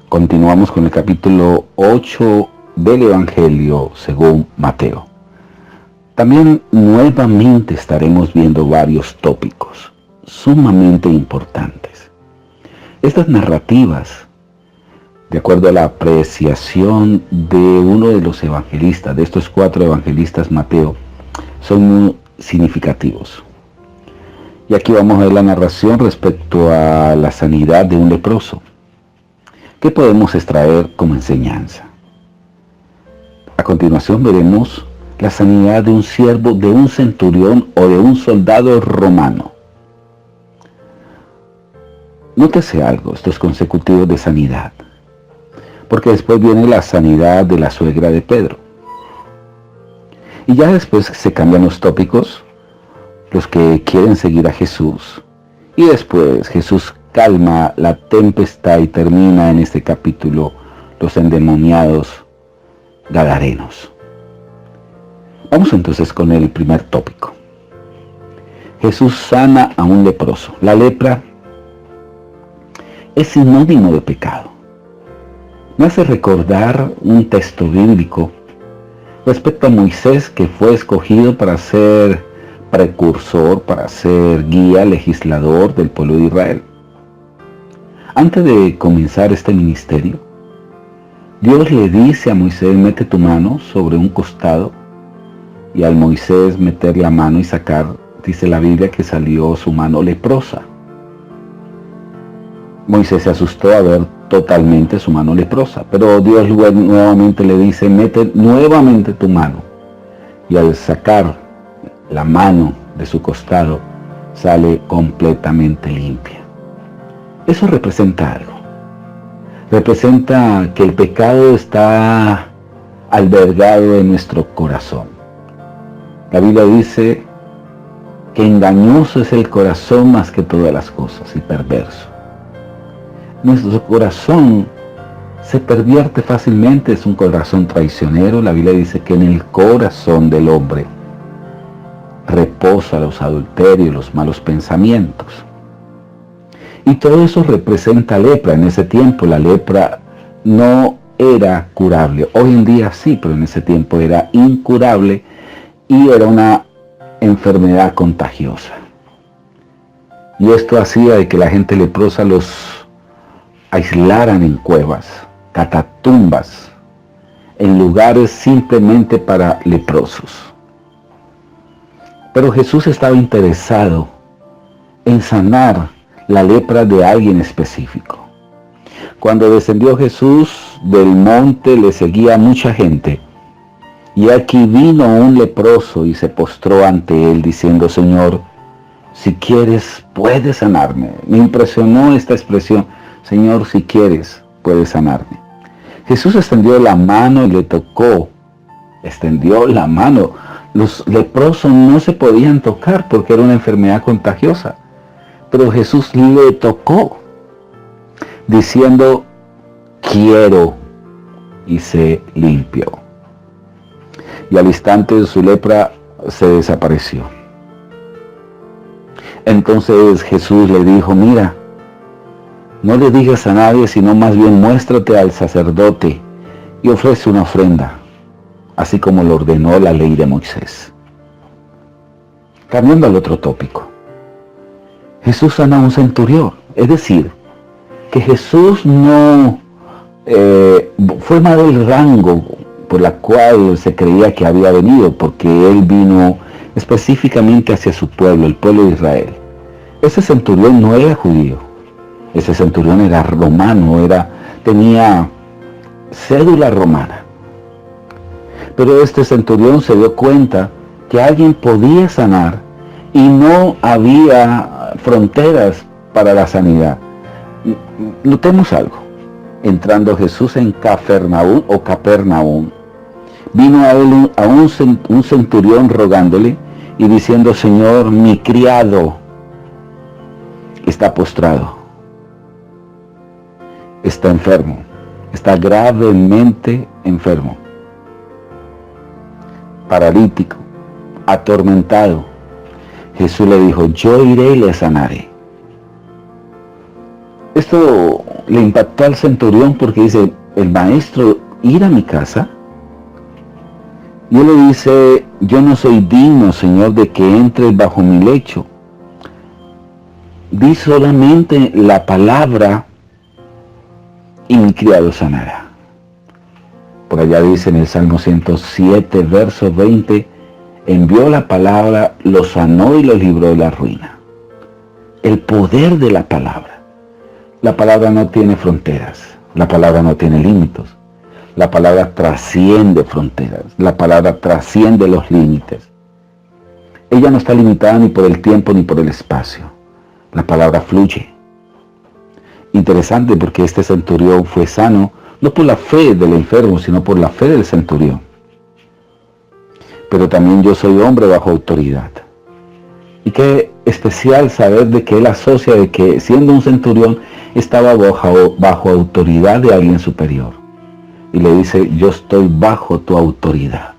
Continuamos con el capítulo 8 del Evangelio según Mateo. También nuevamente estaremos viendo varios tópicos sumamente importantes. Estas narrativas, de acuerdo a la apreciación de uno de los evangelistas, de estos 4 evangelistas Mateo, son muy significativos. Y aquí vamos a ver la narración respecto a la sanidad de un leproso. ¿Qué podemos extraer como enseñanza? A continuación veremos la sanidad de un siervo, de un centurión o de un soldado romano. Nótese algo, estos consecutivos de sanidad, porque después viene la sanidad de la suegra de Pedro. Y ya después se cambian los tópicos, los que quieren seguir a Jesús, y después Jesús calma la tempestad y termina en este capítulo los endemoniados gadarenos. Vamos entonces con el primer tópico. Jesús sana a un leproso. La lepra es sinónimo de pecado. Me hace recordar un texto bíblico respecto a Moisés, que fue escogido para ser precursor, para ser guía, legislador del pueblo de Israel. Antes de comenzar este ministerio, Dios le dice a Moisés: mete tu mano sobre un costado, y al Moisés meter la mano y sacar, dice la Biblia que salió su mano leprosa. Moisés se asustó a ver totalmente su mano leprosa, pero Dios luego nuevamente le dice: mete nuevamente tu mano, y al sacar la mano de su costado sale completamente limpia. Eso representa algo. Representa que el pecado está albergado en nuestro corazón. La Biblia dice que engañoso es el corazón más que todas las cosas, y perverso. Nuestro corazón se pervierte fácilmente, es un corazón traicionero. La Biblia dice que en el corazón del hombre reposa los adulterios, los malos pensamientos. Y todo eso representa lepra. En ese tiempo la lepra no era curable. Hoy en día sí, pero en ese tiempo era incurable y era una enfermedad contagiosa. Y esto hacía de que la gente leprosa los aislaran en cuevas, catatumbas, en lugares simplemente para leprosos. Pero Jesús estaba interesado en sanar la lepra de alguien específico. Cuando descendió Jesús del monte, le seguía mucha gente. Y aquí vino un leproso y se postró ante él diciendo: Señor, si quieres, puedes sanarme. Me impresionó esta expresión: Señor, si quieres, puedes sanarme. Jesús extendió la mano y le tocó. Extendió la mano. Los leprosos no se podían tocar porque era una enfermedad contagiosa. Pero Jesús le tocó, diciendo: quiero, y se limpió. Y al instante su lepra se desapareció. Entonces Jesús le dijo: mira, no le digas a nadie, sino más bien muéstrate al sacerdote y ofrece una ofrenda, así como lo ordenó la ley de Moisés. Cambiando al otro tópico. Jesús sana a un centurión, es decir, que Jesús no fue más del rango por la cual se creía que había venido, porque Él vino específicamente hacia su pueblo, el pueblo de Israel. Ese centurión no era judío, ese centurión era romano, tenía cédula romana. Pero este centurión se dio cuenta que alguien podía sanar y no había fronteras para la sanidad. Notemos algo. Entrando Jesús en Capernaum, vino a él un centurión rogándole y diciendo: Señor, mi criado está postrado, está enfermo, está gravemente enfermo, paralítico, atormentado. Jesús le dijo: yo iré y le sanaré. Esto le impactó al centurión porque dice, el maestro, ir a mi casa. Y él le dice, yo no soy digno, Señor, de que entres bajo mi lecho. Di solamente la palabra y mi criado sanará. Por allá dice en el Salmo 107, verso 20, envió la palabra, lo sanó y lo libró de la ruina. El poder de la palabra. La palabra no tiene fronteras, la palabra no tiene límites. La palabra trasciende fronteras, la palabra trasciende los límites. Ella no está limitada ni por el tiempo ni por el espacio. La palabra fluye. Interesante porque este centurión fue sano, no por la fe del enfermo, sino por la fe del centurión. Pero también yo soy hombre bajo autoridad. Y qué especial saber de que él asocia de que siendo un centurión estaba bajo autoridad de alguien superior. Y le dice, yo estoy bajo tu autoridad.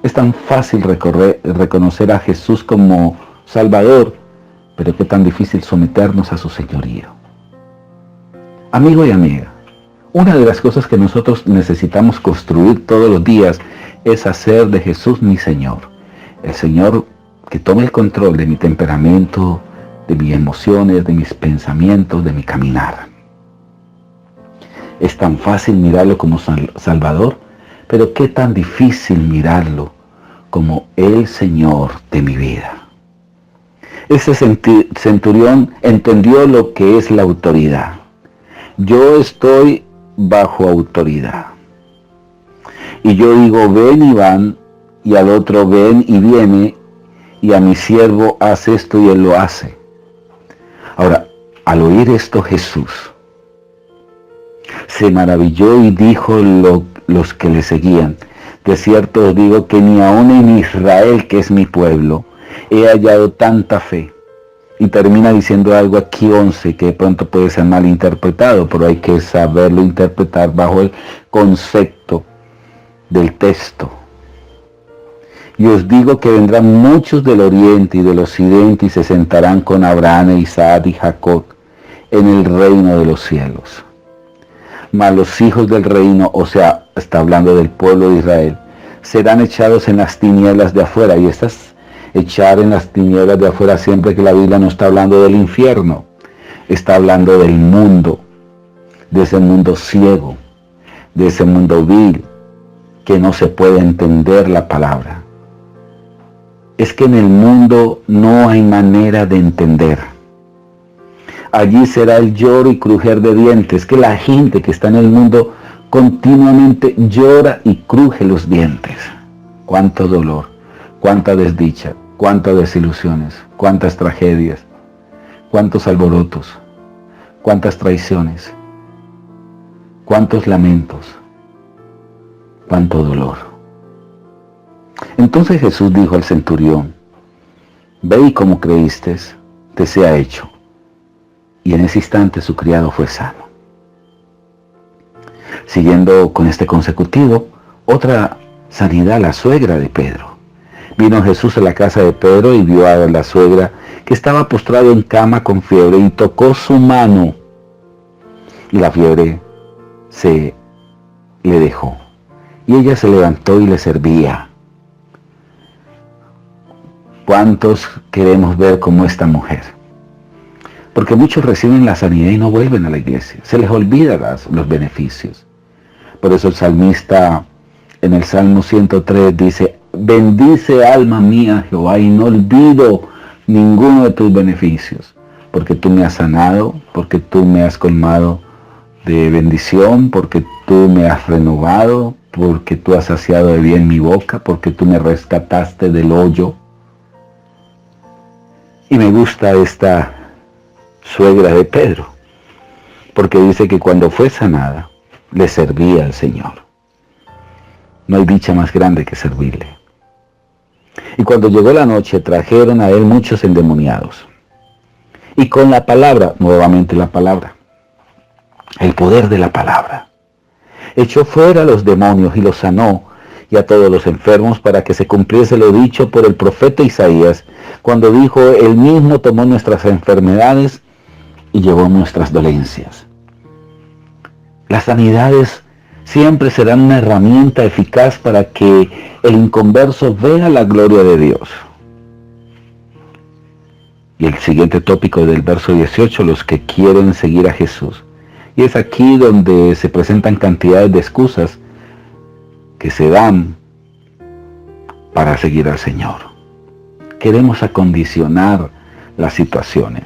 Es tan fácil reconocer a Jesús como Salvador, pero qué tan difícil someternos a su señorío. Amigo y amiga, una de las cosas que nosotros necesitamos construir todos los días es hacer de Jesús mi Señor. El Señor que tome el control de mi temperamento, de mis emociones, de mis pensamientos, de mi caminar. Es tan fácil mirarlo como Salvador, pero qué tan difícil mirarlo como el Señor de mi vida. Ese centurión entendió lo que es la autoridad. Yo estoy bajo autoridad. Y yo digo, ven y van, y al otro ven y viene, y a mi siervo hace esto y él lo hace. Ahora, al oír esto Jesús se maravilló y dijo los que le seguían, de cierto os digo que ni aun en Israel, que es mi pueblo, he hallado tanta fe. Y termina diciendo algo aquí 11 que de pronto puede ser mal interpretado, pero hay que saberlo interpretar bajo el concepto del texto. Y os digo que vendrán muchos del oriente y del occidente y se sentarán con Abraham, Isaac y Jacob en el reino de los cielos. Mas los hijos del reino, o sea, está hablando del pueblo de Israel, serán echados en las tinieblas de afuera. Y estas echar en las tinieblas de afuera, siempre que la Biblia no está hablando del infierno, está hablando del mundo, de ese mundo ciego, de ese mundo vil, que no se puede entender la palabra. Es que en el mundo no hay manera de entender. Allí será el lloro y crujir de dientes, que la gente que está en el mundo continuamente llora y cruje los dientes. Cuánto dolor, cuánta desdicha, cuántas desilusiones, cuántas tragedias, cuántos alborotos, cuántas traiciones, cuántos lamentos, cuánto dolor. Entonces Jesús dijo al centurión, ve y como creíste, te sea hecho. Y en ese instante su criado fue sano. Siguiendo con este consecutivo, otra sanidad, la suegra de Pedro. Vino Jesús a la casa de Pedro y vio a la suegra que estaba postrado en cama con fiebre y tocó su mano. Y la fiebre se le dejó. Y ella se levantó y le servía. ¿Cuántos queremos ver como esta mujer? Porque muchos reciben la sanidad y no vuelven a la iglesia. Se les olvida los beneficios. Por eso el salmista en el Salmo 103 dice, bendice alma mía Jehová y no olvido ninguno de tus beneficios. Porque tú me has sanado, porque tú me has colmado de bendición, porque tú me has renovado, porque tú has saciado de bien mi boca, porque tú me rescataste del hoyo. Y me gusta esta suegra de Pedro, porque dice que cuando fue sanada, le servía al Señor. No hay dicha más grande que servirle. Y cuando llegó la noche, trajeron a él muchos endemoniados. Y con la palabra, nuevamente la palabra, el poder de la palabra, echó fuera a los demonios y los sanó, y a todos los enfermos, para que se cumpliese lo dicho por el profeta Isaías, cuando dijo, él mismo tomó nuestras enfermedades y llevó nuestras dolencias. Las sanidades siempre serán una herramienta eficaz para que el inconverso vea la gloria de Dios. Y el siguiente tópico del verso 18, los que quieren seguir a Jesús. Y es aquí donde se presentan cantidades de excusas que se dan para seguir al Señor. Queremos acondicionar las situaciones.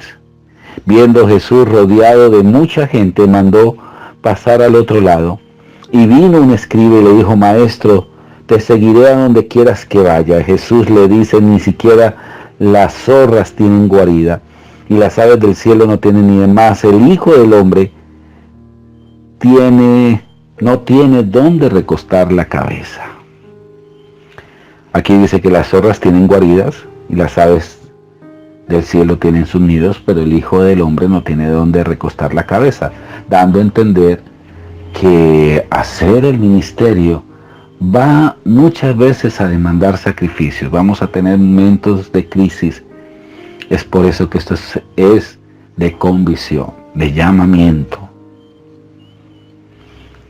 Viendo Jesús rodeado de mucha gente, mandó pasar al otro lado. Y vino un escriba y le dijo: Maestro, te seguiré a donde quieras que vaya. Jesús le dice: ni siquiera las zorras tienen guarida, y las aves del cielo no tienen ni demás. El Hijo del Hombre no tiene dónde recostar la cabeza. Aquí dice que las zorras tienen guaridas y las aves del cielo tienen sus nidos, pero el Hijo del Hombre no tiene dónde recostar la cabeza, dando a entender que hacer el ministerio va muchas veces a demandar sacrificios. Vamos a tener momentos de crisis. Es por eso que esto es de convicción, de llamamiento.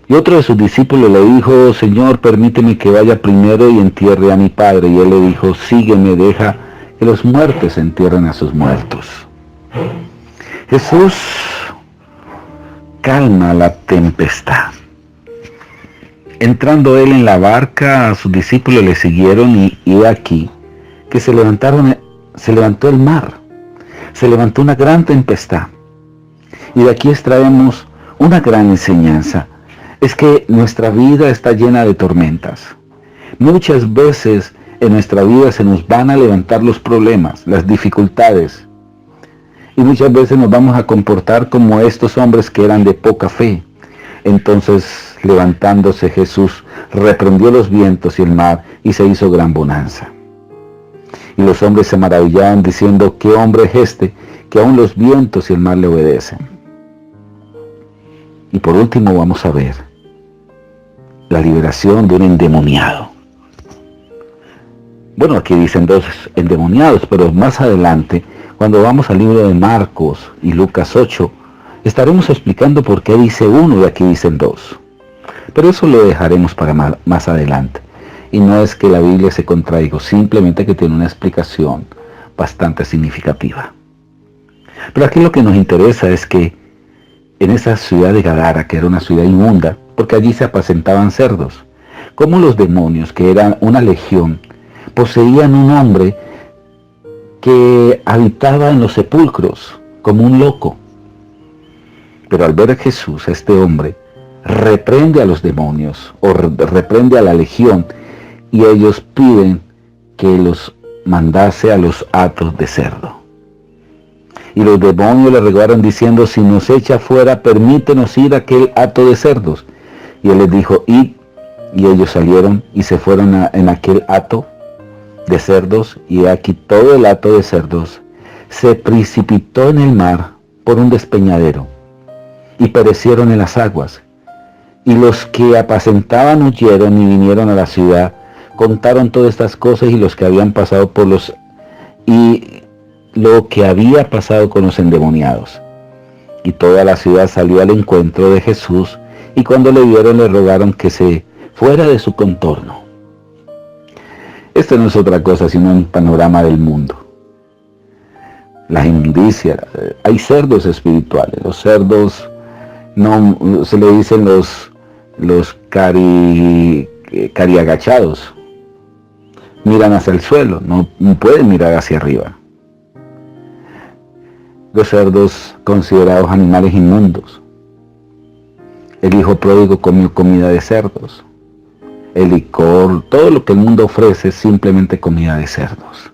Y otro de sus discípulos le dijo: Señor, permíteme que vaya primero y entierre a mi padre. Y él le dijo: sígueme, deja que los muertos entierren a sus muertos. Jesús calma la tempestad. Entrando él en la barca, a sus discípulos le siguieron, y aquí que se levantó el mar, se levantó una gran tempestad. Y de aquí extraemos una gran enseñanza. Es que nuestra vida está llena de tormentas. Muchas veces en nuestra vida se nos van a levantar los problemas, las dificultades. Y muchas veces nos vamos a comportar como estos hombres que eran de poca fe. Entonces, levantándose Jesús, reprendió los vientos y el mar, y se hizo gran bonanza. Y los hombres se maravillaban diciendo: ¿qué hombre es este, que aún los vientos y el mar le obedecen? Y por último vamos a ver la liberación de un endemoniado. Bueno, aquí dicen 2 endemoniados, pero más adelante, cuando vamos al libro de Marcos y Lucas 8, estaremos explicando por qué dice 1 y aquí dicen 2. Pero eso lo dejaremos para más adelante. Y no es que la Biblia se contraiga, simplemente que tiene una explicación bastante significativa. Pero aquí lo que nos interesa es que en esa ciudad de Gadara, que era una ciudad inmunda, porque allí se apacentaban cerdos, como los demonios, que eran una legión, poseían un hombre que habitaba en los sepulcros como un loco. Pero al ver a Jesús, este hombre reprende a los demonios, o reprende a la legión, y ellos piden que los mandase a los hatos de cerdo. Y los demonios le rogaron diciendo: si nos echa fuera, permítenos ir a aquel hato de cerdos. Y él les dijo: id. Y ellos salieron y se fueron en aquel hato de cerdos, y aquí todo el hato de cerdos se precipitó en el mar por un despeñadero, y perecieron en las aguas. Y los que apacentaban huyeron y vinieron a la ciudad, contaron todas estas cosas y lo que había pasado con los endemoniados. Y toda la ciudad salió al encuentro de Jesús, y cuando le vieron le rogaron que se fuera de su contorno. Esto no es otra cosa sino un panorama del mundo. Las inmundicias, hay cerdos espirituales. Los cerdos no se le dicen los cariagachados. Miran hacia el suelo, no pueden mirar hacia arriba. Los cerdos considerados animales inmundos. El hijo pródigo comió comida de cerdos. El licor, todo lo que el mundo ofrece es simplemente comida de cerdos.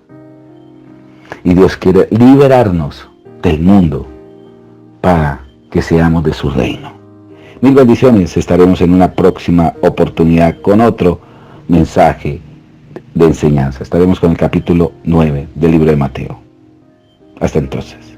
Y Dios quiere liberarnos del mundo para que seamos de su reino. Mil bendiciones. Estaremos en una próxima oportunidad con otro mensaje de enseñanza. Estaremos con el capítulo 9 del libro de Mateo. Hasta entonces.